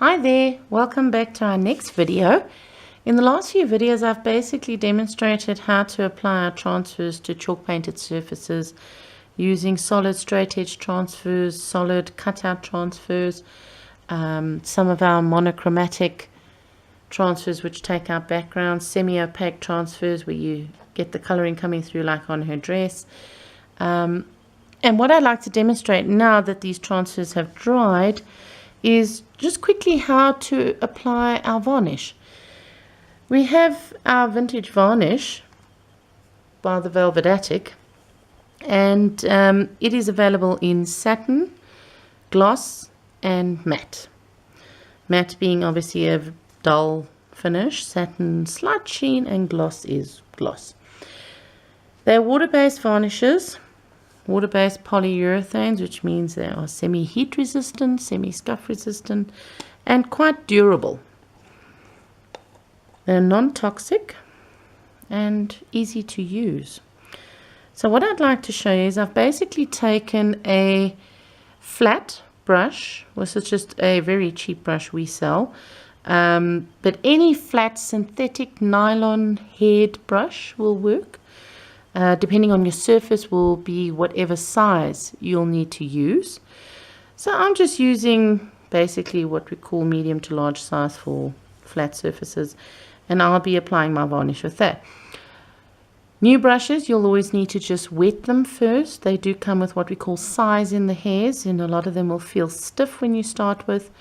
Hi there, welcome back to our next video. In the last few videos I've basically demonstrated how to apply our transfers to chalk painted surfaces using solid straight edge transfers, solid cutout transfers, some of our monochromatic transfers which take out backgrounds, semi-opaque transfers where you get the colouring coming through like on her dress. And what I'd like to demonstrate now that these transfers have dried is just quickly how to apply our varnish. We have our vintage varnish by the Velvet Attic, and it is available in satin, gloss and matte. Matte being obviously a dull finish, satin slight sheen, and gloss is gloss. They're water-based varnishes, water-based polyurethanes, which means they are semi-heat resistant, semi-scuff resistant, and quite durable. They're non-toxic and easy to use. So what I'd like to show you is I've basically taken a flat brush. This is just a very cheap brush we sell, but any flat synthetic nylon haired brush will work. Depending on your surface will be whatever size you'll need to use. So I'm just using basically what we call medium to large size for flat surfaces, and I'll be applying my varnish with that. New brushes, you'll always need to just wet them first. They do come with what we call size in the hairs, and a lot of them will feel stiff when you start with.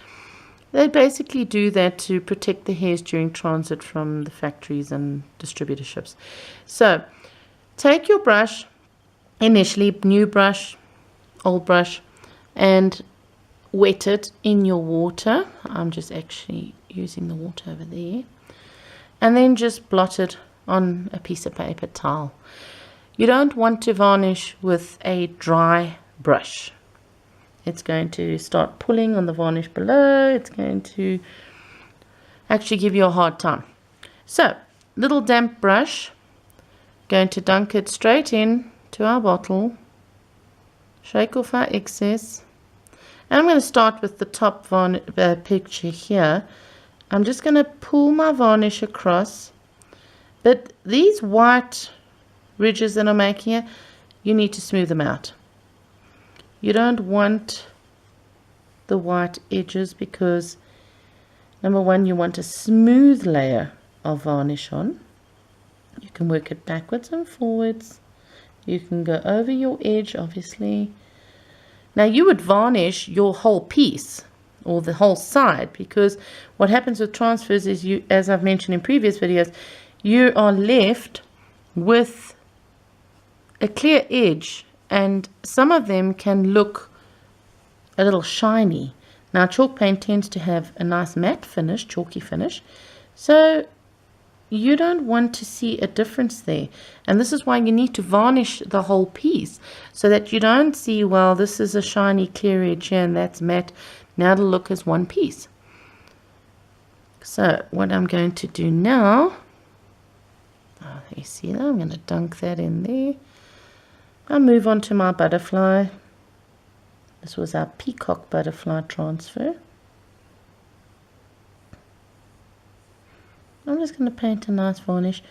They basically do that to protect the hairs during transit from the factories and distributorships. So take your brush, initially new brush, old brush, and wet it in your water. I'm just actually using the water over there. And then just blot it on a piece of paper towel. You don't want to varnish with a dry brush. It's going to start pulling on the varnish below. It's going to actually give you a hard time. So, little damp brush. Going to dunk it straight in to our bottle, shake off our excess, and I'm going to start with the top picture here. I'm just going to pull my varnish across, but these white ridges that I'm making here, you need to smooth them out. You don't want the white edges because number one, you want a smooth layer of varnish on. You can work it backwards and forwards. You can go over your edge, obviously. Now you would varnish your whole piece or the whole side, because what happens with transfers is you, as I've mentioned in previous videos, you are left with a clear edge, and some of them can look a little shiny. Now chalk paint tends to have a nice matte finish, chalky finish, so you don't want to see a difference there, and this is why you need to varnish the whole piece so that you don't see, well, this is a shiny clear edge here and that's matte. Now it'll look as one piece. So what I'm going to do now, you see that, I'm going to dunk that in there. I'll move on to my butterfly. This was our peacock butterfly transfer. I'm just going to paint a nice varnish.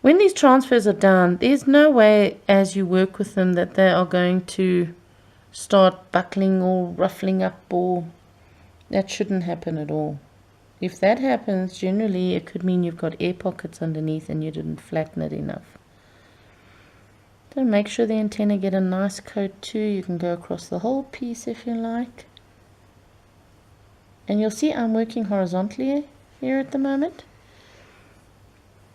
When these transfers are done, there's no way as you work with them that they are going to start buckling or ruffling up, or that shouldn't happen at all. If that happens, generally it could mean you've got air pockets underneath and you didn't flatten it enough. So make sure the antennae get a nice coat too. You can go across the whole piece if you like. And you'll see I'm working horizontally here at the moment.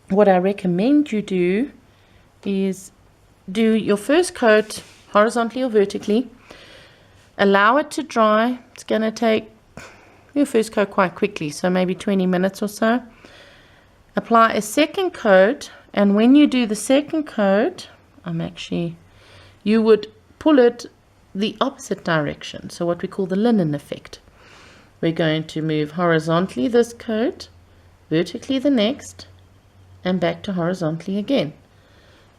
What I recommend you do is do your first coat horizontally or vertically, allow it to dry. It's going to take your first coat quite quickly, so maybe 20 minutes or so. Apply a second coat, and when you do the second coat, you would pull it the opposite direction, so what we call the linen effect. We're going to move horizontally this coat, vertically the next, and back to horizontally again.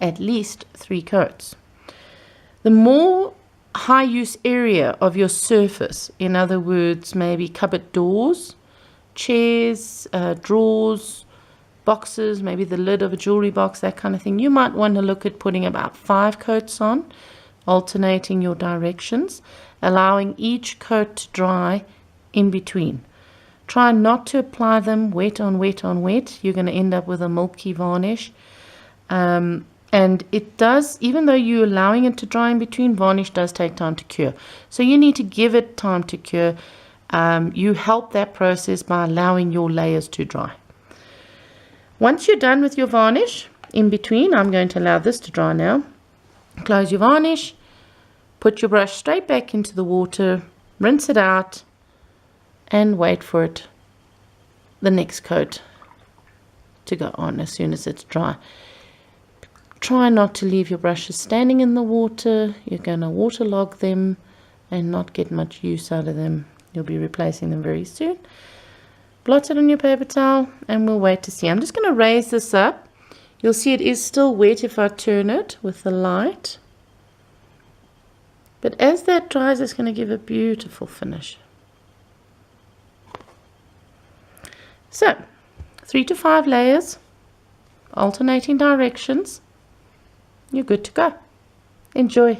At least 3 coats. The more high use area of your surface. In other words, maybe cupboard doors, chairs, drawers, boxes, maybe the lid of a jewelry box, that kind of thing. You might want to look at putting about 5 coats on, alternating your directions, allowing each coat to dry in between. Try not to apply them wet on wet on wet. You're going to end up with a milky varnish. And it does, even though you're allowing it to dry in between, varnish does take time to cure. So you need to give it time to cure. You help that process by allowing your layers to dry. Once you're done with your varnish, in between, I'm going to allow this to dry now. Close your varnish, put your brush straight back into the water, rinse it out, and wait for it, the next coat, to go on as soon as it's dry. Try not to leave your brushes standing in the water. You're going to waterlog them and not get much use out of them. You'll be replacing them very soon. Blot it on your paper towel and we'll wait to see. I'm just going to raise this up. You'll see it is still wet if I turn it with the light. But as that dries, it's going to give a beautiful finish. So, 3 to 5 layers, alternating directions. You're good to go. Enjoy.